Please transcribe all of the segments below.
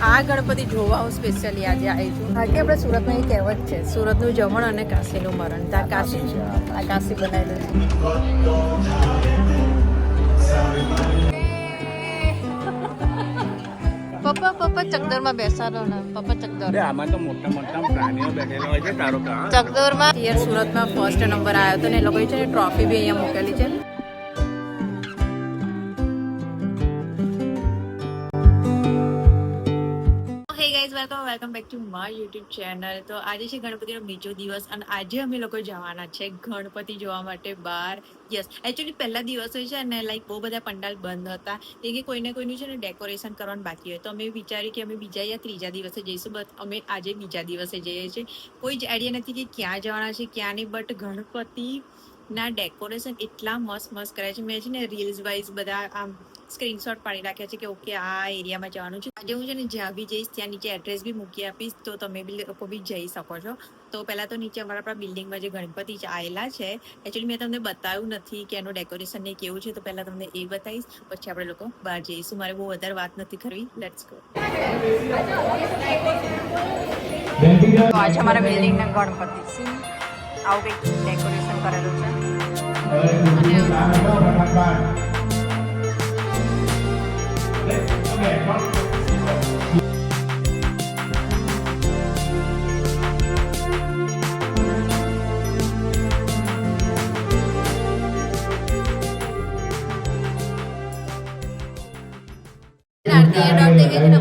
આ ગણપતિ જોવા હું સ્પેશિયલી આજે આવી છું. બાકી આપણે સુરતમાં એક કહેવત છે, સુરતનું જમણ અને કાશીનું મરણ. ત્યાં કાશી છે, આ કાશી બનાવેલું છે. પપ્પા પપ્પા ચકદોરમાં બેસાડો ને પપ્પા ચકદોર. આમાં તો મોટા મોટા પ્રાણીઓ બેઠેલા હોય છે. તારો કાં ચકદોરમાં સુરતમાં ફર્સ્ટ નંબર આવ્યો હતો ને એ લોકોએ છે ને ટ્રોફી બી અહીંયા મૂકેલી છે. Welcome back to my YouTube channel. તો આજે છે ગણપતિનો બીજો દિવસ અને આજે અમે લોકો જવાના છે ગણપતિ જોવા માટે બહાર. યસ, એકચ્યુઅલી પહેલા દિવસો છે ને લાઈક બહુ બધા પંડાલ બંધ હતા કેમ કે કોઈને કોઈનું છે ને ડેકોરેશન કરવાનું બાકી હોય. તો અમે વિચાર્યું કે અમે બીજા યા ત્રીજા દિવસે જઈશું, બટ અમે આજે બીજા દિવસે જઈએ છીએ. કોઈ જ આઈડિયા નથી કે ક્યાં જવાના છે ક્યાં નહીં, બટ ગણપતિ ના ડેકોરેશન એટલા મસ્ત મસ્ત કરે છે. મેં છે ને રીલ્સ વાઇઝ બધા આમ સ્ક્રીનશોટ પાડી રાખ્યા છે કે ઓકે આ એરિયામાં જવાનું છે. આજે હું છે ને જ્યાં બી જઈશ ત્યાં નીચે એડ્રેસ બી મૂકી આપીશ, તો તમે બી લોકો બી જઈ શકો છો. તો પહેલાં તો નીચે અમારા આપણા બિલ્ડિંગમાં જે ગણપતિ આવેલા છે, એકચ્યુઅલી મેં તમને બતાવ્યું નથી કે એનું ડેકોરેશન ને કેવું છે, તો પહેલાં તમને એ બતાવીશ, પછી આપણે લોકો બહાર જઈશું. મારે બહુ વધારે વાત નથી કરવી, લેટ્સ ગો. આજે અમારા બિલ્ડિંગના ગણપતિ છે, આવું કંઈક ડેકોરેશન કરેલું છે.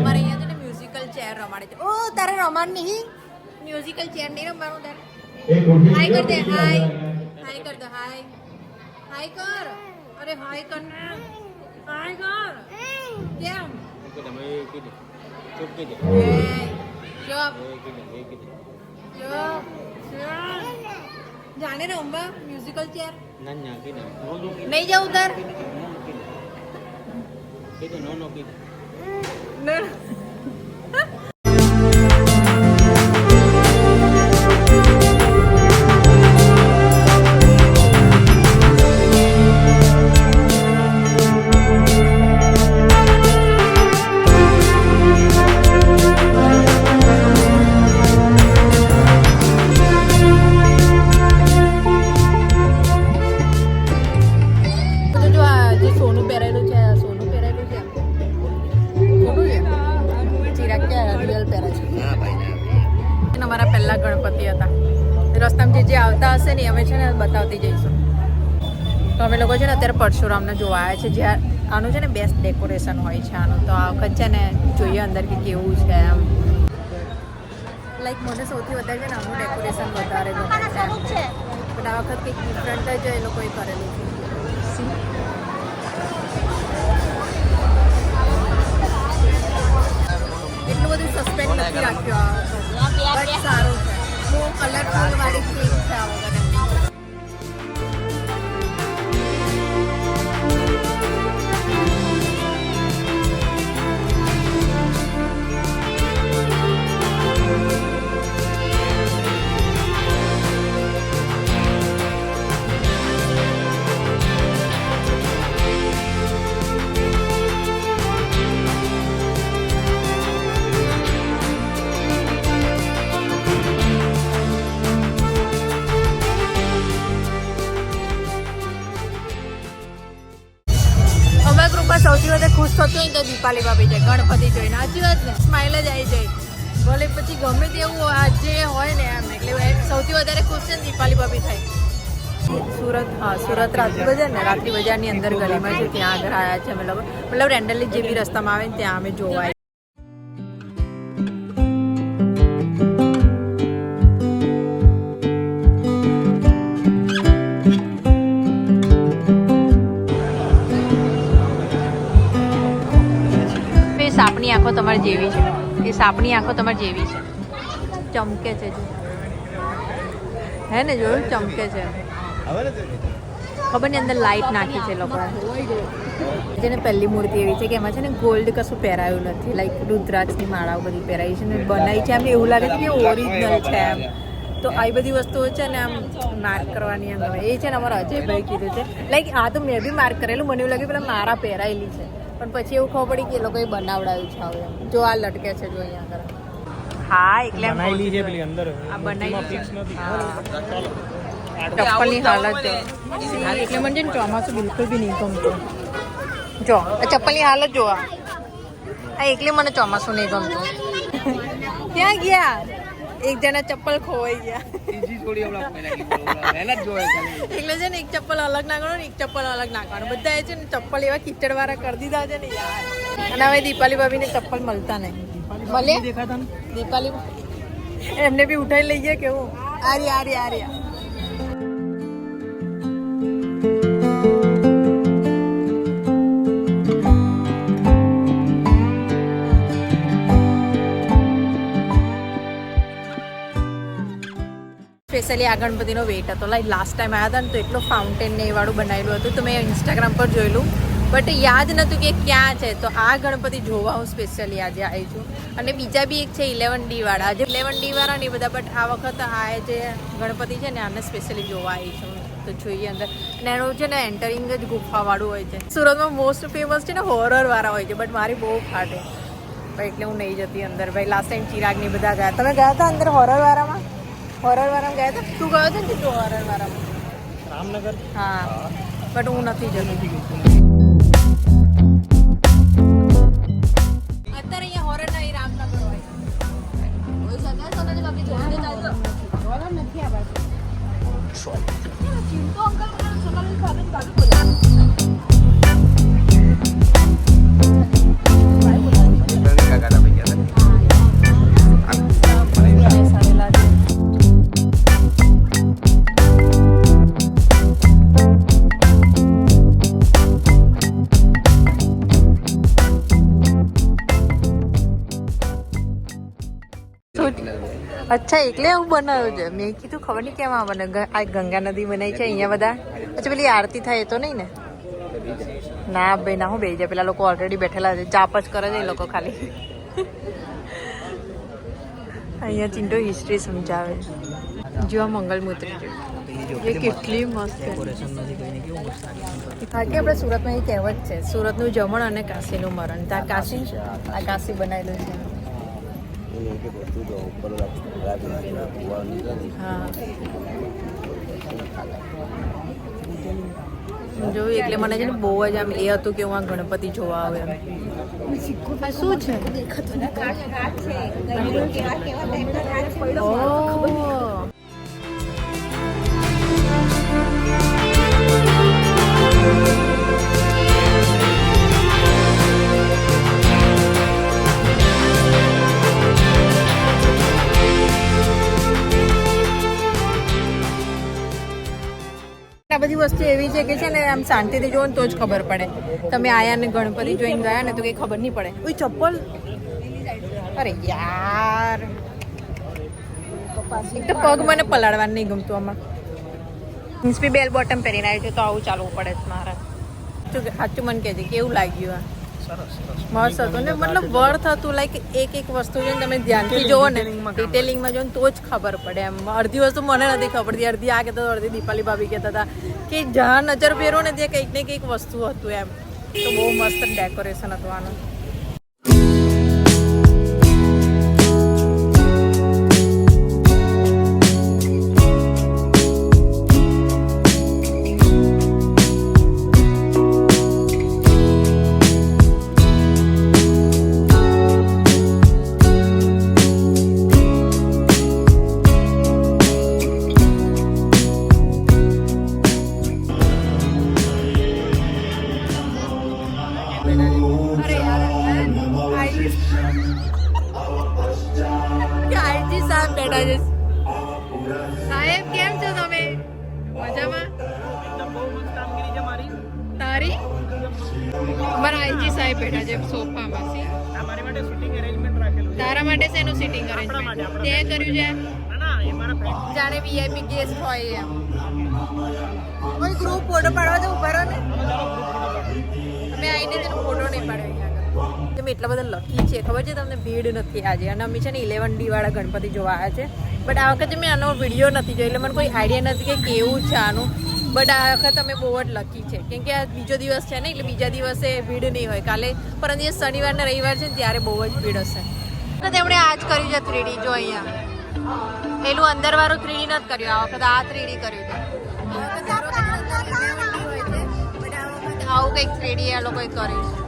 અમારે અહીંયા છે ને મ્યુઝિકલ ચેર રમાડે છે. ઓ તારે રમાડ નહીં, મ્યુઝિકલ ચેર નહીં રમવાનું તારે. હાય કર દે, હાય હાય કર દે, હાય હાય કર. અરે હાય કર ને, હાય કર. કેમ તમે કીધું ચૂપ કીધું જાણે રમવા મ્યુઝિકલ ચેર ના ના કીધું નહીં જાવ ઉધર કીધું નો કીધું. અમારા પહેલા ગણપતિ હતા. રસ્તામાં જે આવતા હશે ને અમે છે ને બતાવતી જઈશું. તો અમે લોકો છે ને અત્યારે પરશુરામને જોવા આવ્યા છે, જ્યાં આનું છે ને બેસ્ટ ડેકોરેશન હોય છે આનું. તો આ વખત છે ને જોઈએ અંદર કે કેવું છે એમ. લાઈક મને સૌથી વધારે છે ને આનું ડેકોરેશન વધારે ગમે છે, પણ આ વખત કંઈક ડિફરન્ટ જ એ લોકોએ કરેલું છે. એટલું બધું સસ્પેન્ડ નથી રાખ્યું આ વખત, બટ સારું છે. બહુ કલરફુલ વાળી થીમ છે આ વખત. સૌથી વધારે ખુશ થતું હોય તો દીપાલી ભાભી છે ગણપતિ જોઈને. સાચી વાત ને, સ્માઇલ જ આવી જાય. ભલે પછી ગમે તેવું જે હોય ને એમ, એટલે સૌથી વધારે ખુશ છે ને દીપાલી ભાભી થાય. સુરત, હા સુરત રાત્રિ બજાર ને, રાત્રિ બજારની અંદર ગલીમાં છે ત્યાં આગળ આવ્યા છે અમે લોકો. મતલબ રેન્ડલી જે બી રસ્તામાં આવે ને ત્યાં અમે જોવા. સાપની આંખો તમારી જેવી છે, એ સાપની આંખો તમારી જેવી છે, ચમકે છે જો, હે ને જોયું ચમકે છે. ખબર ની અંદર લાઈટ નાખી છે લોકો. જેને પહેલી મૂર્તિ એવી છે કે એમાં છે ને ગોલ્ડ કશું પહેરાયું નથી, લાઈક રુદ્રાક્ષની માળાઓ બધી પહેરાઈ છે ને બનાવી છે. એમ એવું લાગે છે કે ઓરિજિનલ છે એમ. તો આવી બધી વસ્તુઓ છે ને આમ માર્ક કરવાની એમ ગમે. એ છે ને અમારા અજયભાઈ કીધું છે, લાઈક આ તો મેં બી માર્ક કરેલું, મને એવું લાગ્યું પેલા મારા પહેરાયેલી છે. પણ પછી એવું ખબર પડી કે એ લોકોએ બનાવડાવ્યું છે હવે જો આ લટકે છે જો અહીંયા આગળ હા એટલે બનાવેલી છે પેલી અંદર આ બનાવી ફિક્સ નથી ચપ્પલની હાલત જો એટલે મને છે ને ચોમાસું બિલકુલ બી નહીં ગમતું જો આ ચપ્પલની હાલત જો આ એકલી મને ચોમાસું નહીં ગમતું ક્યાં ગયા એક જણા ચપ્પલ ખોવાઈ ગયા બીજી થોડી હમણાં પહેલા જ જોવે એટલે છે ને એક ચપ્પલ અલગ નાખવાનું ને એક ચપ્પલ અલગ નાખવાનું બધા એ છે ને ચપ્પલ એવા કિચડ વાળા કરી દીધા છે ને યાર અને હવે દીપાલી ભાભીને ચપ્પલ મળતા નહીં મળે દેખાતા ને દીપાલી એમને બી ઉઠાઈ લઈએ કેવું આર્યા સ્પેશિયલી આ ગણપતિનો વેટ હતો લાઈક લાસ્ટ ટાઈમ આવ્યા હતા ને તો એટલો ફાઉન્ટેન ને એ વાળું બનાવેલું હતું તો મેં ઇન્સ્ટાગ્રામ પર જોયેલું બટ યાદ નહોતું કે ક્યાં છે તો આ ગણપતિ જોવા હું સ્પેશિયલી આજે આવી છું અને બીજા બી એક છે 11D વાળા આજે 11D વાળા નહીં બધા બટ આ વખત આ જે ગણપતિ છે ને આને સ્પેશિયલી જોવા આવી છું તો જોઈએ અંદર અને એનું છે ને એન્ટરિંગ જ ગુફાવાળું હોય છે સુરતમાં મોસ્ટ ફેમસ છે ને હોરર વાળા હોય છે બટ મારી બહુ ફાટે એટલે હું નહીં જતી અંદર ભાઈ લાસ્ટ ટાઈમ ચિરાગની બધા ગયા તમે ગયા હતા અંદર હોરર વાળામાં ગયા હતા તું ગયો હતો ને તું હોરર વાળામાં રામનગર હા બટ હું નથી જતી અત્યારે અહીંયા હોરર નહીં રામનગર હોય અચ્છા એટલે એવું બનાવ્યું છે મેં કીધું ખબર નહીં કેમ આ બને આ ગંગા નદી બનાવી છે અહીંયા બધા અચ્છા પેલી આરતી થાય એ તો નહીં ને ના ભાઈ ના હું બેસી જાય પેલા લોકો ઓલરેડી બેઠેલા છે જાપ જ કરે છે એ લોકો ખાલી અહીંયા ચિંટો હિસ્ટ્રી સમજાવે જો મંગલમૂત્રી એ કેટલી મસ્ત છે હા કે આપણે સુરતમાં એ કહેવત છે સુરતનું જમણ અને કાશીનું મરણ ત્યાં કાશી આ કાશી બનાવેલું છે જોયું એટલે મને છે ને બહુ જ આમ એ હતું કે હું આ ગણપતિ જોવા આવે શું છે આ બધી વસ્તુ એવી છે કે છે ને આમ શાંતિથી જોવો ને તો જ ખબર પડે તમે આયા ને ગણપતિ જોઈને ગયા ને તો કંઈ ખબર નહીં પડે ઓય ચપ્પલ અરે યાર એક તો પગ મને પલાળવાનું નહીં ગમતું આમાં મીન્સ બી બેલ બોટમ પહેરીને આવી છે તો આવું ચાલવું પડે છે મારા સાચું મને કહેજે કેવું લાગ્યું આ મસ્ત હતું ને મતલબ વર્થ હતું લાઈક એક વસ્તુ છે ને તમે ધ્યાનથી જોવો ને ડિટેલિંગમાં જો ને તો જ ખબર પડે એમ અડધી વસ્તુ મને નથી ખબર પડતી અડધી આ કહેતા અડધી દીપાલી ભાભી કહેતા હતા કે જ્યાં નજર ફેરો ને ત્યાં કંઈક ને કંઈક વસ્તુ હતું એમ તો બહુ મસ્ત ડેકોરેશન હતું આનું સાહેબ કેમ છો તમે મજામાં તારી અમારા આઈજી સાહેબ બેઠા છે સોફામાં તારા માટે શેનું સિટિંગ અરેન્જમેન્ટ તે કર્યું છે જાણે વીઆઈપી ગેસ્ટ હોય એમ કોઈ ગ્રુપ ફોટો પાડવા જવું ઉભા રહો ને અમે આવીને તેનો ફોટો નહીં પાડ્યો તમે એટલા બધા લકી છે ખબર છે તમને ભીડ નથી આજે અને અમે છે ને 11D વાળા ગણપતિ જોવા આવ્યા છે બટ આ વખતે મેં આનો વિડીયો નથી જોયો એટલે મને કોઈ આઈડિયા નથી કે કેવું છે આનું બટ આ વખત અમે બહુ જ લકી છે કેમ કે આ બીજો દિવસ છે ને એટલે બીજા દિવસે ભીડ નહીં હોય. કાલે પરમ દિવસ શનિવાર ને રવિવાર છે ને ત્યારે બહુ જ ભીડ હશે. તેમણે આ જ કર્યું છે 3D. જો અહીંયા પેલું અંદર વાળું 3D નથી કર્યું, આ વખત આ 3D કર્યું છે. આવું કંઈક 3D આ લોકોએ કર્યું છે.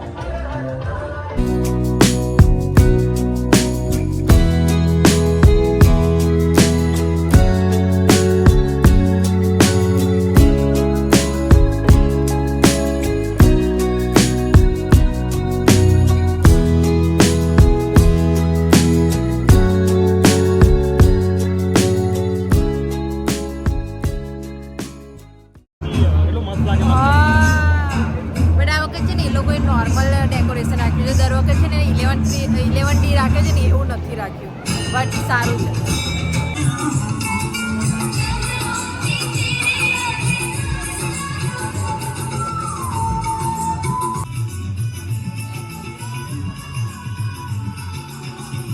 એટલું મસ્ત લાગે. બટ આ વખત છે ને એ લોકોએ નોર્મલ ડેકોરેશન રાખ્યું છે. દર વખત છે ને 11D રાખે છે ને એવું નથી રાખ્યું, બટ સારું છે.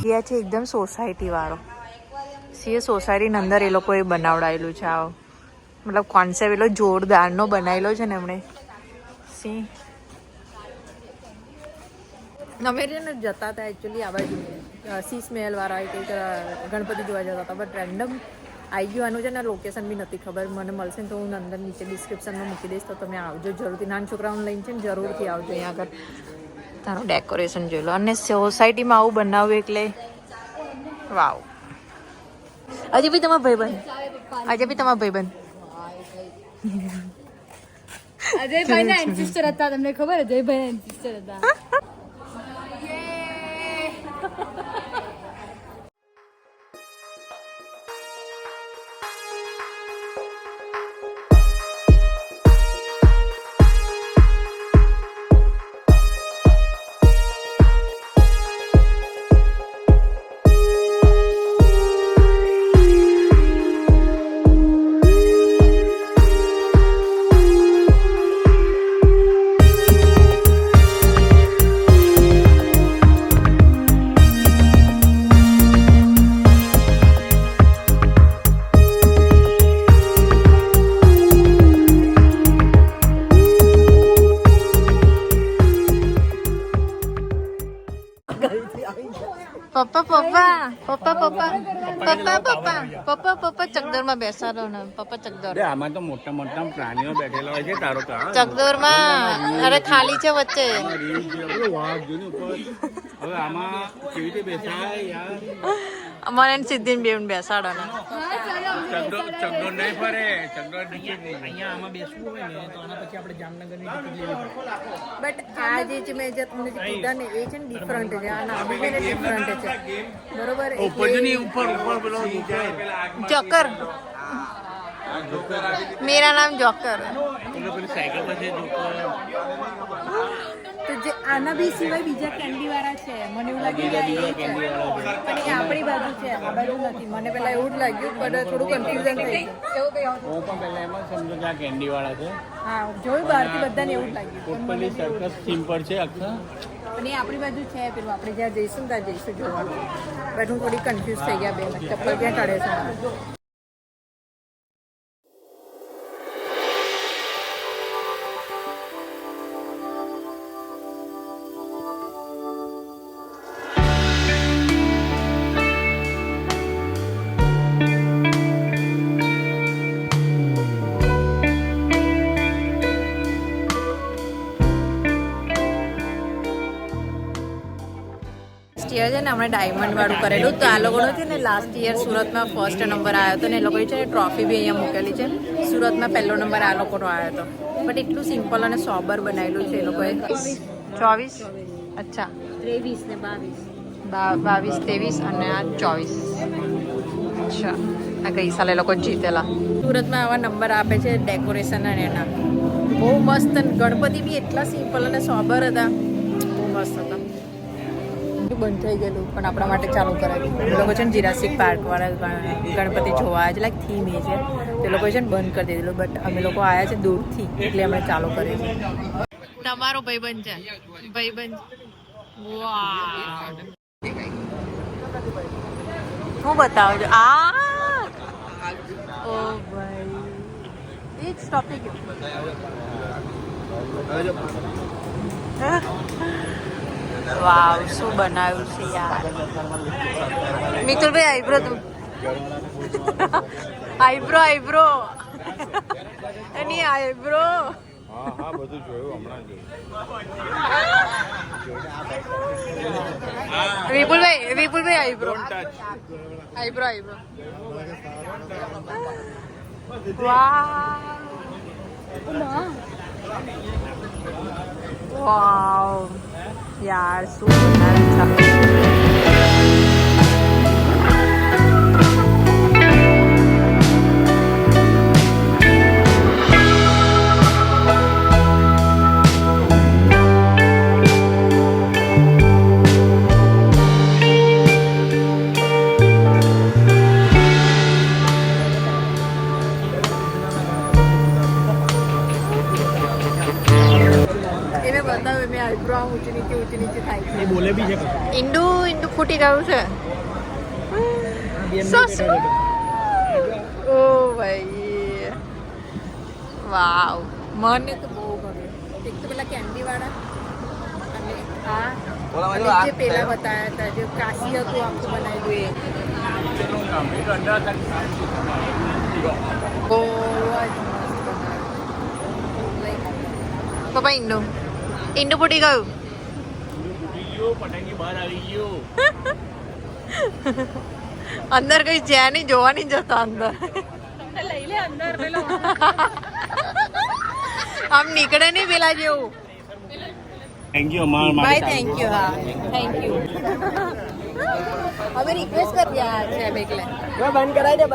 એરિયા છે એકદમ સોસાયટી વાળો. સીએ સોસાયટીની અંદર એ લોકોએ બનાવડાયેલું છે. આ મતલબ કોન્સેપ્ટ એટલો જોરદારનો બનાવેલો છે ને એમણે. સી અમે છે ને જતા હતા એકચ્યુઅલી આ બાજુ સીસ મહેલ વાળા કંઈક ગણપતિ જોવા જતા હતા, બટ રેન્ડમ આવી ગયું છે ને લોકેશન બી નથી ખબર. મને મળશે ને તો હું અંદર નીચે ડિસ્ક્રિપ્શનમાં મૂકી દઈશ, તો તમે આવજો જરૂરથી. નાના છોકરાઓને લઈને છે ને જરૂરથી આવજો અહીંયા આગળ. તારું ડેકોરેશન જોઈ લો. અને સોસાયટીમાં આવું બનાવ્યું એટલે વાવ. આજે બી તમારા ભાઈબંધ અજયભાઈ ના એન્સિસ્ટર હતા, તમને ખબર? અજયભાઈ ના એન્સિસ્ટર હતા. પપ્પા ચકદોરમાં બેસાડો ને. પપ્પા ચકદોર. આમાં તો મોટા મોટા પ્રાણીઓ બેઠેલા હોય છે. તારો ચકદોરમાં અરે ખાલી છે વચ્ચે. હવે આમાં કેવી રીતે બેસાય યાર? અમારે સિદ્ધિન બેન બેસાડો ને. ચકડોળ નહીં ફરે. ચકડોળ અહીંયા આમાં બેસવું હોય ને તો આના પછી આપણે જામનગરની ટિકિટ લેવી પડે. બટ આ જે મેં જે તમને જે કીધા ને એ છે ને ડિફરન્ટ છે. આ નામ છે ને ડિફરન્ટ છે, બરોબર? ઉપર પેલો જોકર. મેરા નામ જોકર. પેલી સાયકલ પર છે તો જે આના બી સિવાય બીજા કેન્ડી વાળા છે. મને એવું લાગ્યું કે આ એ છે, પણ એ આપણી બાજુ છે, આ બાજુ નથી. મને પેલા એવું જ લાગ્યું, પણ થોડું કન્ફ્યુઝન થઈ ગયું. હું પણ પહેલા એમ જ સમજો કે આ કેન્ડી વાળા છે. હા, જોયું બહારથી બધાને એવું જ લાગ્યું. ટોટલી સર્કસ થીમ પર છે આખા. પણ એ આપણી બાજુ છે. પેલું આપણે જ્યાં જઈશું ને ત્યાં જઈશું જોવાનું. બટ હું થોડી કન્ફ્યુઝ થઈ ગયા. બે ચપ્પલ ક્યાં કાઢે છે? યર છે ને આપણે ડાયમંડ વાળું કરેલું. તો આ લોકોનો છે ને લાસ્ટ યર સુરતમાં ફર્સ્ટ નંબર આવ્યો હતો ને એ લોકોએ છે ને ટ્રોફી બી અહીંયા મૂકેલી છે. સુરતમાં પહેલો નંબર આ લોકોનો આવ્યો હતો. બટ એટલું સિમ્પલ અને સોબર બનાવેલું છે એ લોકોએ. 24 અચ્છા 23 ને 22 23 અને આ 24. અચ્છા, આ ગઈ સાલે લોકો જીતેલા. સુરતમાં આવા નંબર આપે છે ડેકોરેશન અને એના. બહુ મસ્ત. ગણપતિ બી એટલા સિમ્પલ અને સોબર હતા, બહુ મસ્ત હતા. બંધ થઈ ગયેલું પણ આપણા માટે ચાલુ કરાવ્યું. એ લોકો છે ને જીરાસિક પાર્ક વાળા ગણપતિ જોવા આવ્યા છે, લાઈક થીમ એ છે. તે લોકો છે ને બંધ કરી દીધેલું, બટ અમે લોકો આવ્યા છે દૂરથી એટલે અમે ચાલુ કર્યું છે. તમારો ભાઈબંધ છે. ભાઈબંધ હું બતાવું છું. ઓ ભાઈ એ જ સ્ટોપ થઈ ગયો. વાવ, શું બનાવ્યું છે યાર. મિતુલભાઈ આઈબ્રો તું આઈબ્રો એની આઈબ્રો હા બધું જોયું હમણાં વિપુલભાઈ આઈબ્રો વાવ યાર શું બનાવ્યું છે. એને બતાવ્યું મેં આઈબ્રો આમ ઊંચી નીચે થાય છે. એ બોલે બી છે ઈંડુ ફૂટી ગયું છે. ઓ ભાઈ વાવ, મને તો બહુ ગમ્યું. એક તો પેલા કેન્ડી વાળા અને આ અને જે પેલા બતાવ્યા હતા જે કાશી હતું આખું બનાવ્યું એ બહુ જ મસ્ત બનાવ્યું. પપ્પા ઈંડુ ફૂટી ગયું. પટાંગી બહાર આવી ગયો. અંદર કઈ છે નહીં, જોવા નહીં જતા અંદર. લઈ લે અંદર પેલો આમ નીકળે નહીં પેલા જેવું. Thank you bye, thank you. હા થેન્ક યુ. હવે રિક્વેસ્ટ કરી રહ્યા છે એટલે બંધ કરાવી દે.